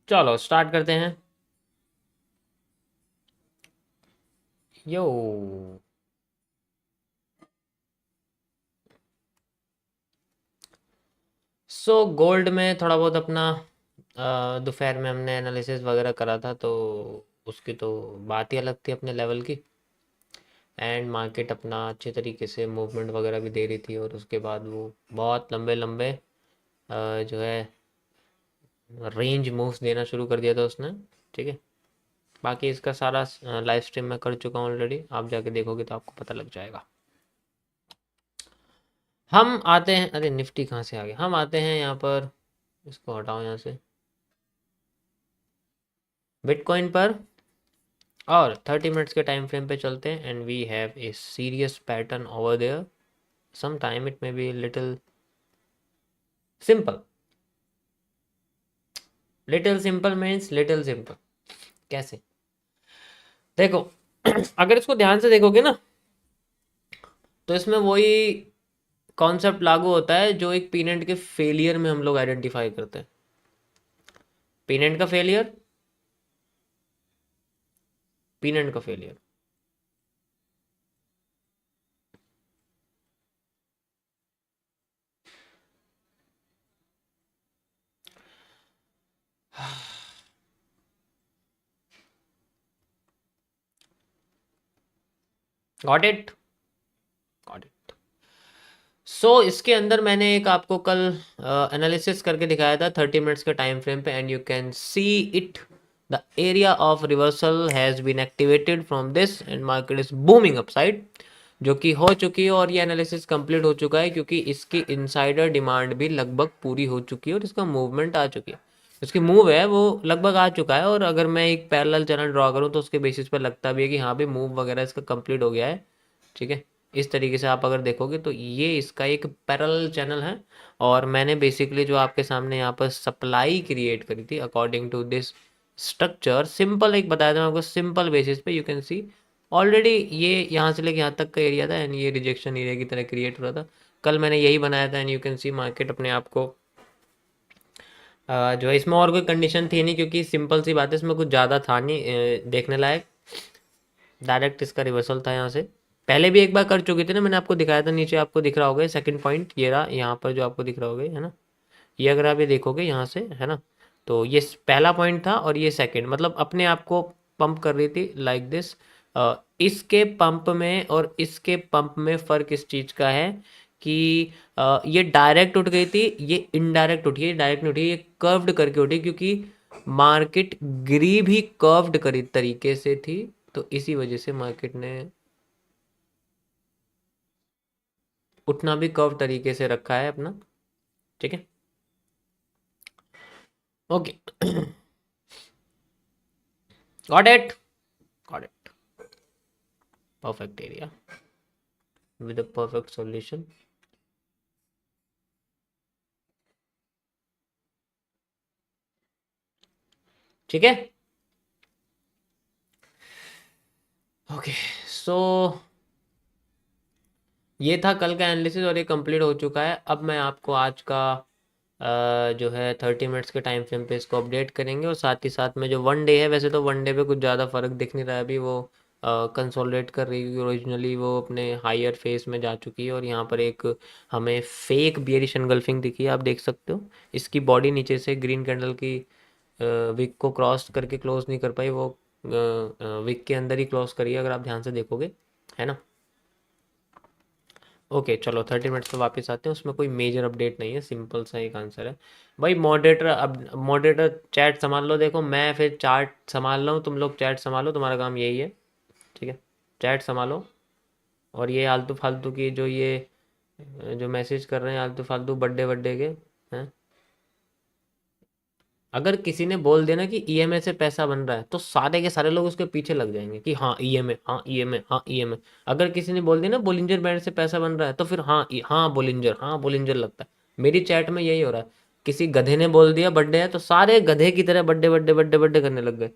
चलो स्टार्ट करते हैं। यो। सो गोल्ड में थोड़ा बहुत अपना दोपहर में हमने एनालिसिस वगैरह करा था, तो उसकी तो बात ही अलग थी अपने लेवल की। एंड मार्केट अपना अच्छे तरीके से मूवमेंट वगैरह भी दे रही थी, और उसके बाद वो बहुत लंबे लंबे जो है रेंज मूव्स देना शुरू कर दिया था उसने। ठीक है। बाकी इसका सारा लाइव स्ट्रीम मैं कर चुका हूँ ऑलरेडी, आप जाके देखोगे तो आपको पता लग जाएगा। हम आते हैं, अरे निफ्टी कहाँ से आ गया, हम आते हैं यहाँ पर, इसको हटाओ यहाँ से, बिटकॉइन पर। और 30 मिनट्स के टाइम फ्रेम पे चलते हैं, and we have a serious pattern over there. Some time it may be little simple. Little simple means little simple कैसे? देखो, अगर इसको ध्यान से देखोगे ना, तो इसमें वही कॉन्सेप्ट लागू होता है जो एक पीनेंट के फेलियर में हम लोग आइडेंटिफाई करते हैं। पीनेंट का फेलियर, पीनेंट का failure. Got it, got it. So इसके अंदर मैंने एक आपको कल एनालिसिस करके दिखाया था 30 मिनट्स के टाइम फ्रेम पे, and you can see it, the area of reversal has been activated from this end market is booming upside, जो कि हो चुकी है। और ये एनालिसिस कंप्लीट हो चुका है, क्योंकि इसकी इनसाइडर डिमांड भी लगभग पूरी हो चुकी है, और इसका मूवमेंट आ चुकी है। इसकी मूव है वो लगभग आ चुका है, और अगर मैं एक पैरेलल चैनल ड्रॉ करूँ तो उसके बेसिस पे लगता भी है कि हाँ भी मूव वगैरह इसका कंप्लीट हो गया है। ठीक है। इस तरीके से आप अगर देखोगे तो ये इसका एक पैरेलल चैनल है, और मैंने बेसिकली जो आपके सामने यहाँ पर सप्लाई क्रिएट करी थी according to this structure, simple एक बताया था मैं आपको, सिंपल बेसिस पे यू कैन सी ऑलरेडी ये यहाँ से लेके यहाँ तक का एरिया था, एंड ये रिजेक्शन एरिया की तरह क्रिएट हो रहा था। कल मैंने यही बनाया था, and you can C market अपने आप को जो है, इसमें और कोई कंडीशन थी नहीं, क्योंकि सिंपल सी बात है, इसमें कुछ ज़्यादा था नहीं देखने लायक। डायरेक्ट इसका रिवर्सल था यहाँ से। पहले भी एक बार कर चुकी थी ना, मैंने आपको दिखाया था, नीचे आपको दिख रहा होगा सेकंड पॉइंट, ये रहा यहाँ पर जो आपको दिख रहा होगा, है ना। ये अगर आप ये देखोगे यहाँ से, है ना, तो ये पहला पॉइंट था, और ये सेकंड, मतलब अपने आप को पंप कर रही थी लाइक दिस। इसके पंप में और इसके पंप में फ़र्क इस चीज़ का है कि ये डायरेक्ट उठ गई थी, ये इनडायरेक्ट उठी है, डायरेक्ट नहीं उठी, ये कर्व्ड करके उठी, क्योंकि मार्केट गिरी भी कर्व्ड करी तरीके से थी, तो इसी वजह से मार्केट ने उठना भी कर्व तरीके से रखा है अपना। ठीक है। Okay. Got it, got it. Perfect area with a perfect solution. ठीक है। ओके। सो ये था कल का एनालिसिस, और ये कंप्लीट हो चुका है। अब मैं आपको आज का जो है 30 मिनट्स के टाइम फ्रेम पे इसको अपडेट करेंगे, और साथ ही साथ में जो वन डे है, वैसे तो वन डे पे कुछ ज़्यादा फर्क दिख नहीं रहा है अभी, वो कंसोलिडेट कर रही है। ओरिजिनली वो अपने हायर फेस में जा चुकी है, और यहाँ पर एक हमें फेक बियरिश एनगल्फिंग दिखी है, आप देख सकते हो। इसकी बॉडी नीचे से ग्रीन कैंडल की विक को क्रॉस करके क्लोज नहीं कर पाई, वो विक के अंदर ही क्लोज करी है, अगर आप ध्यान से देखोगे, है ना। ओके चलो 30 मिनट्स पे वापस आते हैं, उसमें कोई मेजर अपडेट नहीं है, सिंपल सा एक आंसर है। भाई मॉडरेटर, अब मॉडरेटर चैट संभाल लो, देखो मैं फिर चार्ट संभाल रहा हूँ, तुम लोग चैट संभालो, तुम्हारा काम यही है। ठीक है। चैट संभालो, और ये आलतू फालतू की जो ये जो मैसेज कर रहे हैं आलतू फालतू बर्थडे बर्थडे के हैं, अगर किसी ने बोल दिया ना कि ईएमआई से पैसा बन रहा है, तो सारे के सारे लोग उसके पीछे लग जाएंगे कि हाँ ईएमआई, हाँ ईएमआई, हाँ ईएमआई। अगर किसी ने बोल दिया ना बोलिंजर बैंड से पैसा बन रहा है, तो फिर हाँ हाँ बोलिंजर, हाँ बोलिंजर लगता है। मेरी चैट में यही हो रहा है, किसी गधे ने बोल दिया बर्थडे है, तो सारे गधे की तरह बर्थडे बर्थडे बर्थडे बर्थडे करने लग गए।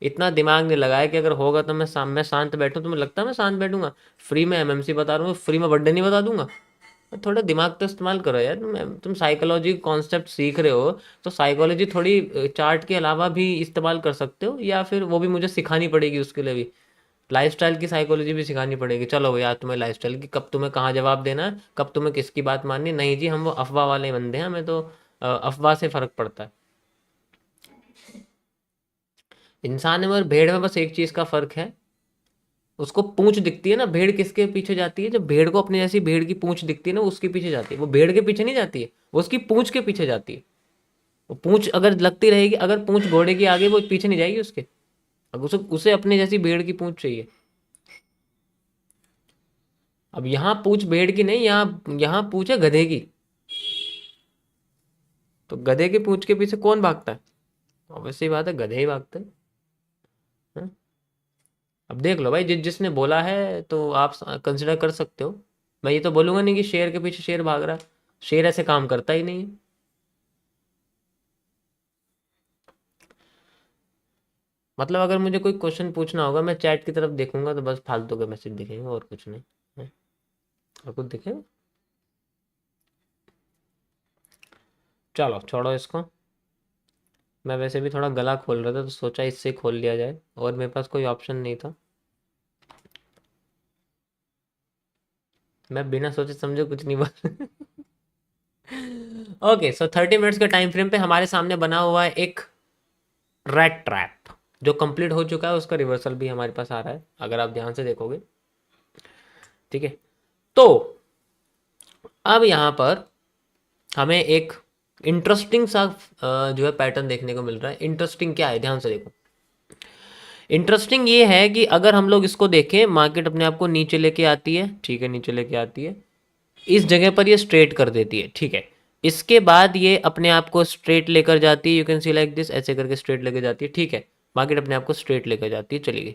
इतना दिमाग नहीं लगाया कि अगर होगा तो मैं शांत बैठूं, तुम्हें लगता है मैं शांत बैठूंगा? फ्री में एमएमसी बता रहा हूँ, फ्री में बर्थडे नहीं बता दूंगा। थोड़ा दिमाग तो इस्तेमाल करो यार। तुम साइकोलॉजी कॉन्सेप्ट सीख रहे हो, तो साइकोलॉजी थोड़ी चार्ट के अलावा भी इस्तेमाल कर सकते हो, या फिर वो भी मुझे सिखानी पड़ेगी उसके लिए भी। लाइफस्टाइल की साइकोलॉजी भी सिखानी पड़ेगी। चलो यार, तुम्हें लाइफस्टाइल की कब तुम्हें कहाँ जवाब देना है, कब तुम्हें किसकी बात माननी, नहीं जी हम वो अफवाह वाले बंदे हैं, हमें तो अफवाह से फर्क पड़ता है। इंसान में और भेड़ में बस एक चीज का फर्क है, उसको पूंछ दिखती है ना, भेड़ किसके पीछे जाती है, जब भेड़ को अपने जैसी भेड़ की पूंछ दिखती है ना, उसके पीछे जाती है। वो भेड़ के पीछे नहीं जाती है, वो उसकी पूंछ के पीछे जाती है। वो पूंछ अगर लगती रहेगी, अगर पूंछ घोड़े की आगे, वो पीछे नहीं जाएगी उसके। अब उसे उसे अपने जैसी भेड़ की पूंछ चाहिए। अब यहाँ पूंछ भेड़ की नहीं, यहाँ यहाँ पूंछ है गधे की। तो गधे के पूंछ के पीछे कौन भागता है? ऑब्वियसली बात है, गधे ही भागते हैं। हाँ? अब देख लो भाई, जिसने बोला है तो आप कंसिडर कर सकते हो। मैं ये तो बोलूंगा नहीं कि शेर के पीछे शेर भाग रहा है, शेर ऐसे काम करता ही नहीं है। मतलब अगर मुझे कोई क्वेश्चन पूछना होगा, मैं चैट की तरफ देखूंगा तो बस फालतू के मैसेज दिखेंगे और कुछ नहीं है। और कुछ दिखेगा? चलो छोड़ो इसको। मैं वैसे भी थोड़ा गला खोल रहा था, तो सोचा इससे खोल लिया जाए, और मेरे पास कोई ऑप्शन नहीं था। मैं बिना सोचे समझे कुछ नहीं बोल। ओके, सो 30 मिनट्स के टाइम फ्रेम पे हमारे सामने बना हुआ है एक रैट ट्रैप, जो कंप्लीट हो चुका है। उसका रिवर्सल भी हमारे पास आ रहा है, अगर आप ध्यान से देखोगे। ठीक है, तो अब यहाँ पर हमें एक इंटरेस्टिंग सा जो है पैटर्न देखने को मिल रहा है। इंटरेस्टिंग क्या है, ध्यान से देखो। इंटरेस्टिंग ये है कि अगर हम लोग इसको देखें, मार्केट अपने आप को नीचे लेके आती है, ठीक है, नीचे लेके आती है, इस जगह पर ये स्ट्रेट कर देती है, ठीक है। इसके बाद ये अपने आप को स्ट्रेट लेकर जाती है, you can C like this, ऐसे करके स्ट्रेट लेकर जाती है, ठीक है। मार्केट अपने आप को स्ट्रेट लेकर जाती है, चली गई।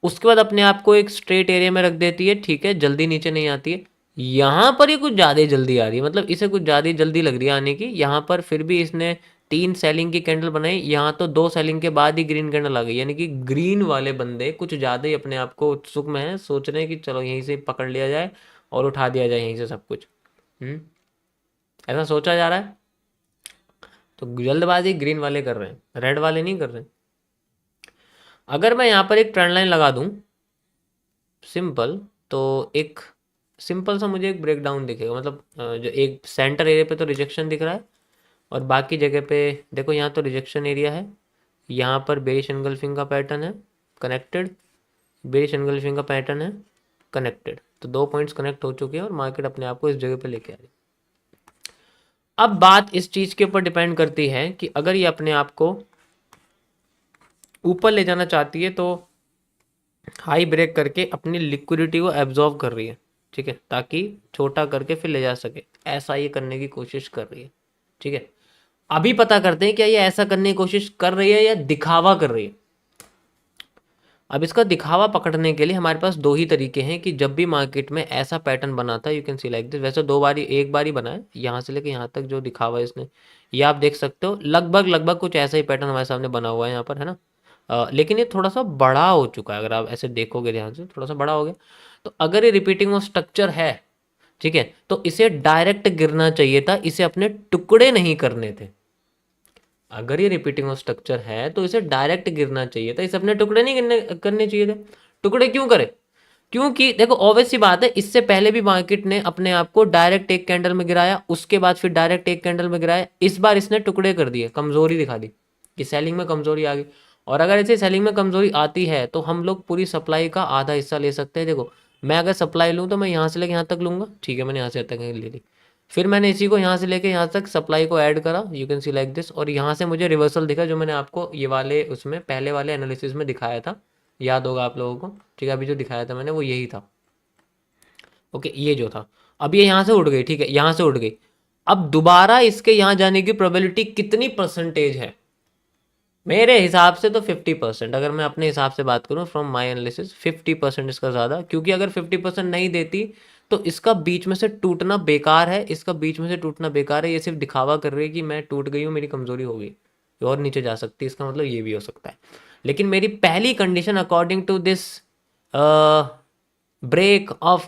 उसके बाद अपने आप को एक स्ट्रेट एरिया में रख देती है, ठीक है, जल्दी नीचे नहीं आती है। यहाँ पर ये कुछ ज़्यादा ही जल्दी आ रही है, मतलब इसे कुछ ज़्यादा ही जल्दी लग रही है आने की। यहाँ पर फिर भी इसने 3 सेलिंग की कैंडल बनाई, यहाँ तो 2 सेलिंग के बाद ही ग्रीन कैंडल आ गई। यानी कि ग्रीन वाले बंदे कुछ ज़्यादा ही अपने आप को उत्सुक में है, सोच रहे हैं कि चलो यहीं से पकड़ लिया जाए और उठा दिया जाए यहीं से सब कुछ। हम्म, ऐसा सोचा जा रहा है। तो जल्दबाजी ग्रीन वाले कर रहे हैं, रेड वाले नहीं कर रहे। अगर मैं यहाँ पर एक ट्रेंड लाइन लगा दूँ सिंपल, तो एक सिंपल सा मुझे एक ब्रेकडाउन दिखेगा। मतलब जो एक सेंटर एरिया पे तो रिजेक्शन दिख रहा है, और बाकी जगह पे देखो, यहाँ तो रिजेक्शन एरिया है, यहाँ पर बेरिश एंगल्फिंग का पैटर्न है, कनेक्टेड, बेरिश एंगल्फिंग का पैटर्न है, कनेक्टेड। तो 2 पॉइंट्स कनेक्ट हो चुके हैं और मार्केट अपने आप को इस जगह पे लेके आ रही है। अब बात इस चीज़ के ऊपर डिपेंड करती है कि अगर ये अपने आप को ऊपर ले जाना चाहती है, तो हाई ब्रेक करके अपनी लिक्विडिटी को एब्जॉर्व कर रही है, ठीक है, ताकि छोटा करके फिर ले जा सके। ऐसा ये करने की कोशिश कर रही है, ठीक है। अभी पता करते हैं क्या ये ऐसा करने की कोशिश कर रही है या दिखावा कर रही है। अब इसका दिखावा पकड़ने के लिए हमारे पास दो ही तरीके हैं कि जब भी मार्केट में ऐसा पैटर्न बना था, you can C like this, वैसे 2 बारी, एक बारी बना है यहाँ से लेके यहाँ तक, जो दिखावा है इसने, ये आप देख सकते हो। लगभग लगभग कुछ ऐसा ही पैटर्न हमारे सामने बना हुआ है यहाँ पर, है ना। लेकिन ये थोड़ा सा बड़ा हो चुका है, अगर आप ऐसे देखोगे ध्यान से, थोड़ा सा बड़ा हो गया। तो अगर ये रिपीटिंग ऑफ स्ट्रक्चर है, ठीक है, तो इसे डायरेक्ट गिरना चाहिए था, इसे अपने टुकड़े नहीं करने थे। अगर ये रिपीटिंग ऑफ स्ट्रक्चर है तो इसे डायरेक्ट गिरना चाहिए था, इसे अपने टुकड़े नहीं करने चाहिए थे। टुकड़े क्यों करे? क्योंकि देखो ऑब्वियस सी बात है, इससे पहले भी मार्केट ने अपने आप को डायरेक्ट एक कैंडल में गिराया, उसके बाद फिर डायरेक्ट एक कैंडल में गिराया। इस बार इसने टुकड़े कर दिए, कमजोरी दिखा दी कि सेलिंग में कमजोरी आ गई। और अगर ऐसे सेलिंग में कमजोरी आती है तो हम लोग पूरी सप्लाई का आधा हिस्सा ले सकते हैं। देखो, मैं अगर सप्लाई लूँ तो मैं यहाँ से लेके यहाँ तक लूँगा, ठीक है, मैंने यहाँ से तक ले ली, फिर मैंने इसी को यहाँ से लेके यहाँ तक सप्लाई को ऐड करा, you can C like this, और यहाँ से मुझे रिवर्सल दिखा, जो मैंने आपको ये वाले उसमें पहले वाले एनालिसिस में दिखाया था, याद होगा आप लोगों को, ठीक है। अभी जो दिखाया था मैंने वो यही था, ओके, ये जो था। अब ये यहाँ से उड़ गई, ठीक है, यहाँ से उड़ गई। अब दोबारा इसके यहाँ जाने की प्रोबेबिलिटी कितनी परसेंटेज है? मेरे हिसाब से तो 50%। अगर मैं अपने हिसाब से बात करूँ फ्रॉम माई एनालिसिस, 50% इसका ज़्यादा, क्योंकि अगर 50% नहीं देती तो इसका बीच में से टूटना बेकार है, इसका बीच में से टूटना बेकार है। ये सिर्फ दिखावा कर रही है कि मैं टूट गई हूँ, मेरी कमज़ोरी हो गई, और नीचे जा सकती है, इसका मतलब ये भी हो सकता है। लेकिन मेरी पहली condition according to this break of